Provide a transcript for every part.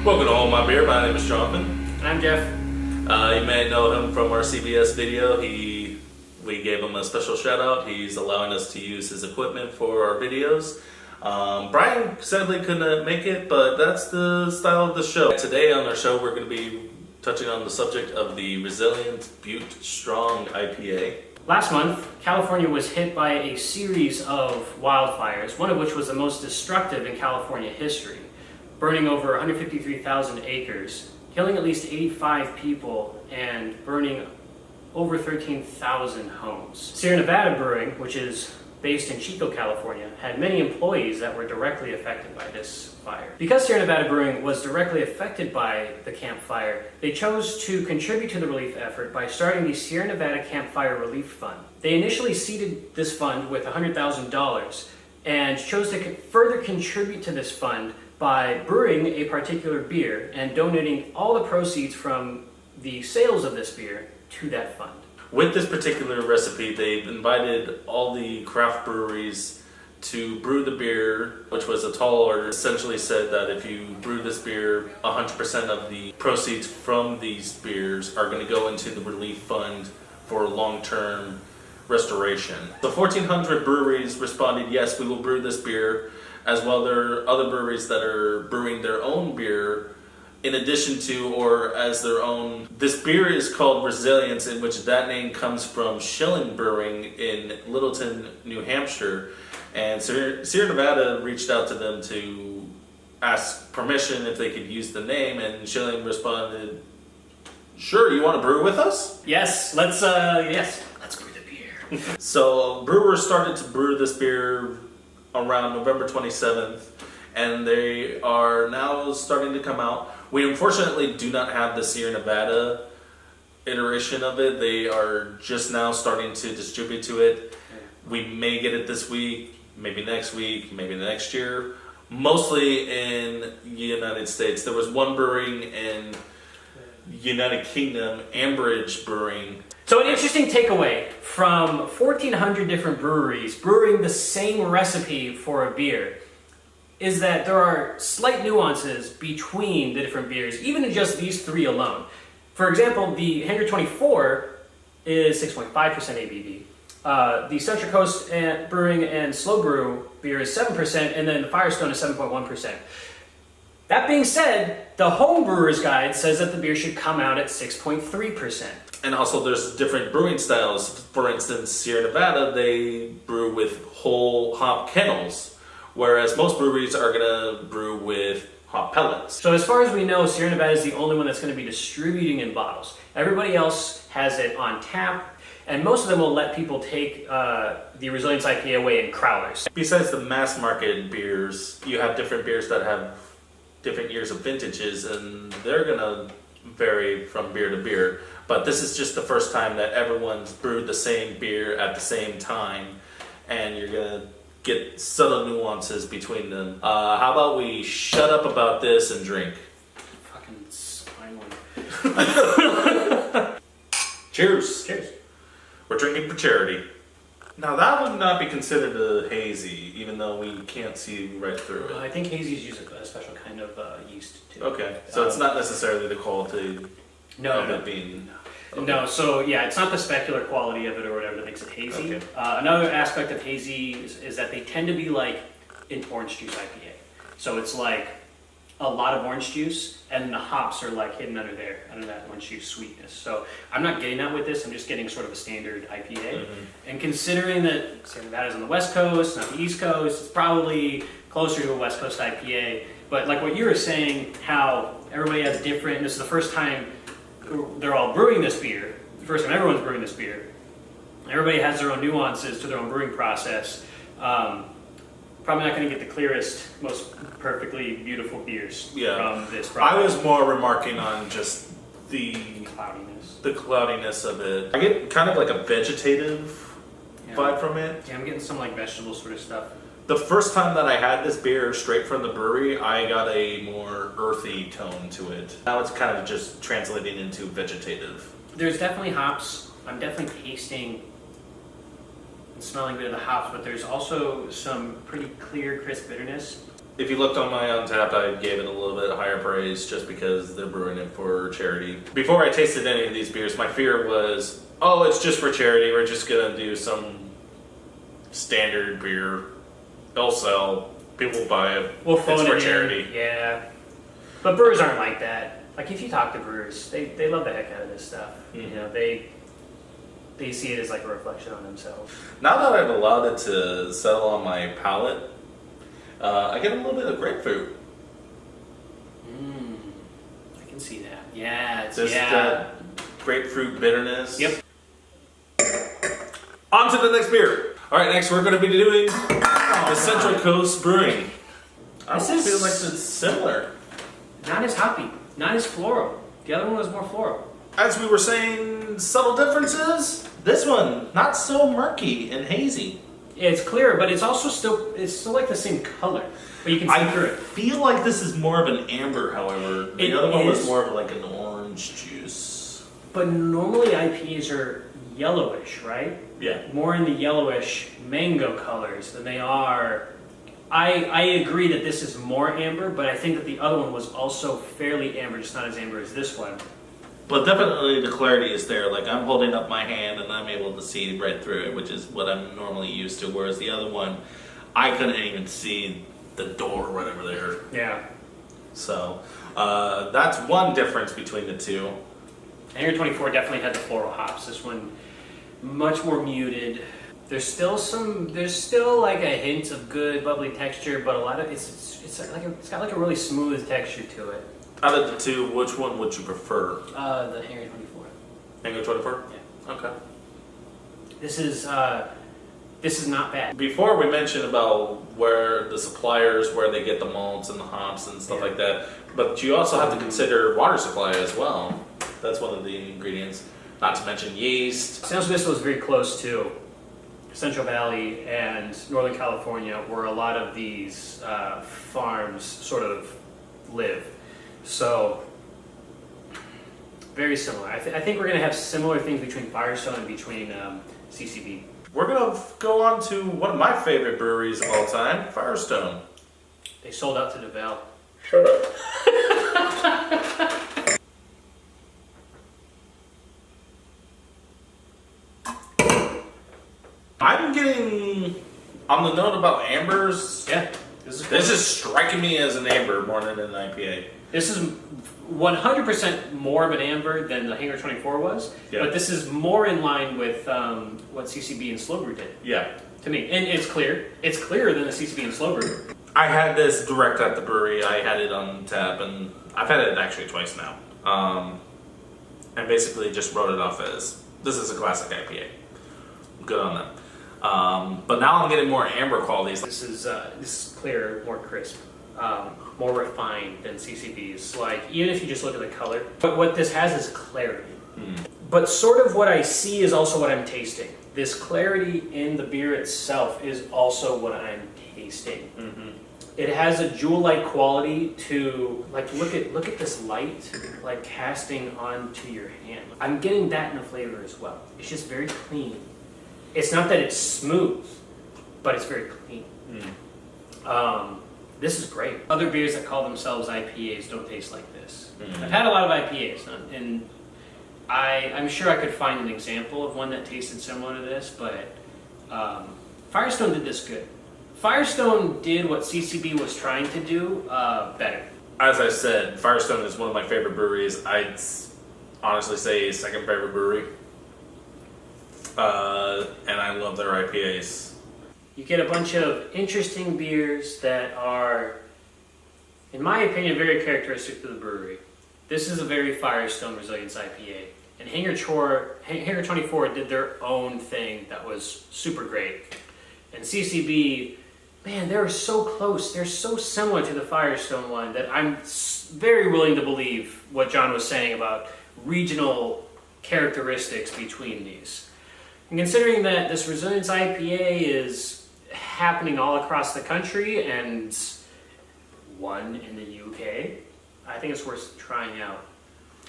Welcome to Hold My Beer. My name is Jonathan. And I'm Jeff. You may know him from our CBS video. We gave him a special shout out. He's allowing us to use his equipment for our videos. Brian sadly couldn't make it, but that's the style of the show. Today on our show, we're going to be touching on the subject of the Resilient Butte Strong IPA. Last month, California was hit by a series of wildfires, one of which was the most destructive in California history, burning over 153,000 acres, killing at least 85 people, and burning over 13,000 homes. Sierra Nevada Brewing, which is based in Chico, California, had many employees that were directly affected by this fire. Because Sierra Nevada Brewing was directly affected by the Camp Fire, they chose to contribute to the relief effort by starting the Sierra Nevada Campfire Relief Fund. They initially seeded this fund with $100,000 and chose to further contribute to this fund by brewing a particular beer and donating all the proceeds from the sales of this beer to that fund. With this particular recipe, they've invited all the craft breweries to brew the beer, which was a tall order. Essentially said that if you brew this beer, 100% of the proceeds from these beers are going to go into the relief fund for long-term restoration. The 1,400 breweries responded, yes, we will brew this beer. As well, there are other breweries that are brewing their own beer in addition to or as their own. This beer is called Resilience, in which that name comes from Schilling Brewing in Littleton, New Hampshire. And Sierra Nevada reached out to them to ask permission if they could use the name, and Schilling responded, sure, you want to brew with us? Yes, let's brew the beer. So brewers started to brew this beer around November 27th, and they are now starting to come out. We unfortunately do not have the Sierra Nevada iteration of it. They are just now starting to distribute to it. We may get it this week, maybe next week, maybe next year. Mostly in the United States. There was one brewing in United Kingdom, Ambridge Brewing. So an interesting takeaway from 1,400 different breweries brewing the same recipe for a beer is that there are slight nuances between the different beers, even in just these three alone. For example, the Hangar 24 is 6.5% ABV. The Central Coast Brewing and Slow Brew beer is 7%, and then the Firestone is 7.1%. That being said, the Home Brewer's Guide says that the beer should come out at 6.3%. And also there's different brewing styles. For instance, Sierra Nevada, they brew with whole hop kennels, whereas most breweries are going to brew with hop pellets. So as far as we know, Sierra Nevada is the only one that's going to be distributing in bottles. Everybody else has it on tap, and most of them will let people take the Resilience IPA away in crowlers. Besides the mass market beers, you have different beers that have different years of vintages, and they're going to vary from beer to beer. But this is just the first time that everyone's brewed the same beer at the same time, and you're going to get subtle nuances between them. How about we shut up about this and drink? Fucking swine one. Cheers. Cheers. We're drinking for charity. Now that would not be considered a hazy, even though we can't see right through it. I think hazies use a special kind of yeast too. Okay, so it's not necessarily the quality of it being... Okay. No, so yeah, it's not the specular quality of it or whatever that makes it hazy. Okay. Another aspect of hazy is that they tend to be like an orange juice IPA. So it's like a lot of orange juice, and the hops are like hidden under that orange juice sweetness. So I'm not getting that with this, I'm just getting sort of a standard IPA. Mm-hmm. And considering that Sierra Nevada is on the West Coast, not the East Coast, it's probably closer to a West Coast IPA. But like what you were saying, how everybody has different, and this is the first time they're all brewing this beer, the first time everyone's brewing this beer. Everybody has their own nuances to their own brewing process. Probably not going to get the clearest, most perfectly beautiful beers from this product. I was more remarking on just the cloudiness of it. I get kind of like a vegetative vibe from it. Yeah, I'm getting some like vegetable sort of stuff. The first time that I had this beer straight from the brewery, I got a more earthy tone to it. Now it's kind of just translating into vegetative. There's definitely hops. I'm definitely tasting and smelling a bit of the hops, but there's also some pretty clear, crisp bitterness. If you looked on my Untappd, I gave it a little bit higher praise just because they're brewing it for charity. Before I tasted any of these beers, my fear was, oh, it's just for charity. We're just gonna do some standard beer. They'll sell. People will buy it. We'll phone it's for it charity. in. Yeah. But brewers aren't like that. Like if you talk to brewers, they love the heck out of this stuff. Mm-hmm. You know, they see it as like a reflection on themselves. Now that I've allowed it to settle on my palate, I get a little bit of grapefruit. I can see that. Yeah, Just that grapefruit bitterness. Yep. On to the next beer. All right, next we're going to be doing the Central Coast Brewing. I This almost is- feel like it's similar. Not as hoppy, not as floral. The other one was more floral. As we were saying, subtle differences. This one, not so murky and hazy. It's clear, but it's also still like the same color. But you can see through I it. feel like this is more of an amber, however. The It other one was is. more of like an orange juice. But normally IPAs are yellowish, right? Yeah. More in the yellowish mango colors than they are. I agree that this is more amber, but I think that the other one was also fairly amber, just not as amber as this one. But definitely the clarity is there. Like I'm holding up my hand and I'm able to see right through it, which is what I'm normally used to. Whereas the other one, I couldn't even see the door or whatever there. Yeah. So that's one difference between the two. Hangar 24 definitely had the floral hops. This one, much more muted. There's still like a hint of good bubbly texture, but a lot of it's got like a really smooth texture to it. Out of the two, which one would you prefer? The Hangar 24. Hangar 24? Yeah. Okay. This is not bad. Before we mentioned about where the suppliers, where they get the malts and the hops and stuff like that, but you also have to consider water supply as well. That's one of the ingredients. Not to mention yeast. San Francisco is very close to Central Valley and Northern California, where a lot of these farms sort of live. So, very similar. I think we're going to have similar things between Firestone and between CCB. We're going to go on to one of my favorite breweries of all time, Firestone. They sold out to DeVale. Shut up. I'm getting, on the note about ambers, Yeah. this is striking me as an amber more than an IPA. This is 100% more of an amber than the Hangar 24 was, Yeah. but this is more in line with what CCB and Slow Brew did, Yeah. to me. And it's clear. It's clearer than the CCB and Slow Brew. I had this direct at the brewery. I had it on tap, and I've had it actually twice now. And basically just wrote it off as, this is a classic IPA. Good on them. But now I'm getting more amber qualities. This is clearer, more crisp, more refined than CCB's. Like, even if you just look at the color, but what this has is clarity. But sort of what I see is also what I'm tasting. This clarity in the beer itself is also what I'm tasting. It has a jewel-like quality to, like, look at this light, like, casting onto your hand. I'm getting that in the flavor as well. It's just very clean. It's not that it's smooth, but it's very clean. This is great. Other beers that call themselves IPAs don't taste like this. I've had a lot of IPAs, and I'm sure I could find an example of one that tasted similar to this, but Firestone did this good. Firestone did what CCB was trying to do better. As I said, Firestone is one of my favorite breweries. I'd honestly say second favorite brewery. And I love their IPAs. You get a bunch of interesting beers that are, in my opinion, very characteristic to the brewery. This is a very Firestone Resilience IPA. And Hangar 24 did their own thing that was super great. And CCB, man, they're so close. They're so similar to the Firestone one that I'm very willing to believe what John was saying about regional characteristics between these. And considering that this Resilience IPA is happening all across the country and one in the UK, I think it's worth trying out.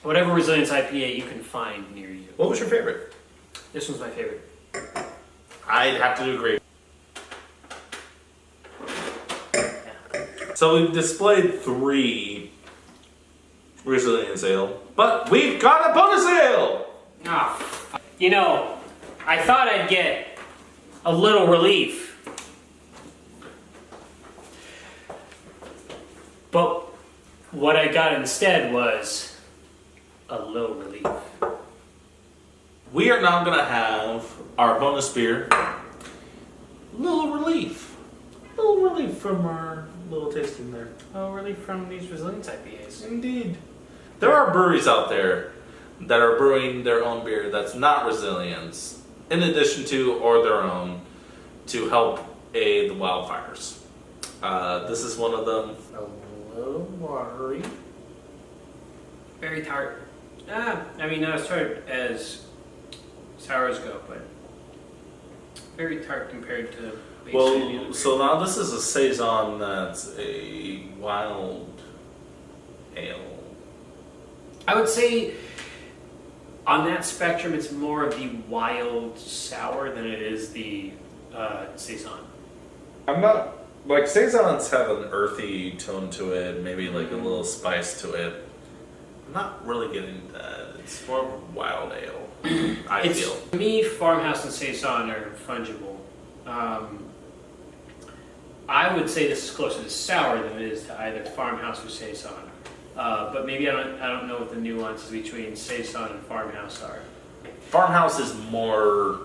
Whatever Resilience IPA you can find near you. What was your favorite? This one's my favorite. I'd have to agree. So we've displayed 3 resilience ale, but we've got a bonus ale! Ah, you know, I thought I'd get a little relief. But what I got instead was a little relief. We are now going to have our bonus beer, little relief. Little relief from our little tasting there. Oh, relief from these resilience IPAs. Indeed. There are breweries out there that are brewing their own beer that's not resilience, in addition to or their own, to help aid the wildfires. This is one of them. A little watery. Very tart. I mean, not as tart as sours go, but very tart compared to basically Well, so now this is a saison that's a wild ale. I would say on that spectrum, it's more of the wild sour than it is the saison. I'm not like saisons have an earthy tone to it, maybe like a little spice to it. I'm not really getting that. It's more of a wild ale. I feel. To me, farmhouse and saison are fungible. I would say this is closer to sour than it is to either farmhouse or saison. But maybe I don't know what the nuances between saison and farmhouse are. Farmhouse is more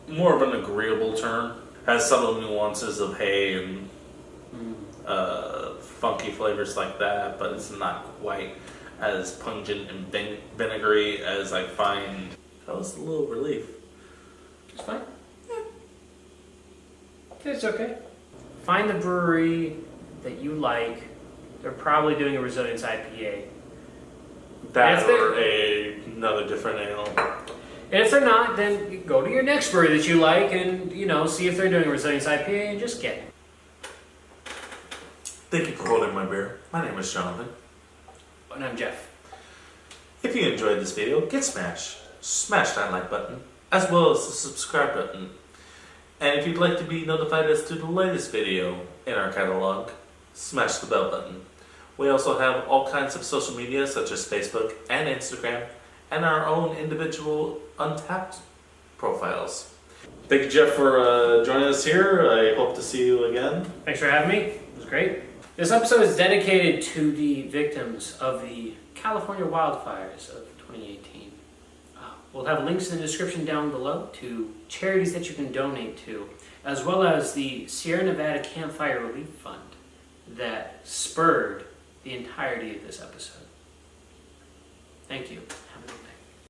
of an agreeable term. Has some of the nuances of hay and funky flavors like that, but it's not quite as pungent and vinegary as I find. That was a little relief. It's fine. Yeah. It's okay. Find the brewery that you like. They're probably doing a resilience IPA. That or another different ale. And if they're not, then you go to your next brewery that you like and, see if they're doing a resilience IPA and just get it. Thank you for holding my beer. My name is Jonathan. And I'm Jeff. If you enjoyed this video, smash that like button, as well as the subscribe button. And if you'd like to be notified as to the latest video in our catalog, smash the bell button. We also have all kinds of social media such as Facebook and Instagram, and our own individual Untappd profiles. Thank you, Jeff, for joining us here. I hope to see you again. Thanks for having me. It was great. This episode is dedicated to the victims of the California wildfires of 2018. We'll have links in the description down below to charities that you can donate to, as well as the Sierra Nevada Campfire Relief Fund that spurred the entirety of this episode. Thank you. Have a good day.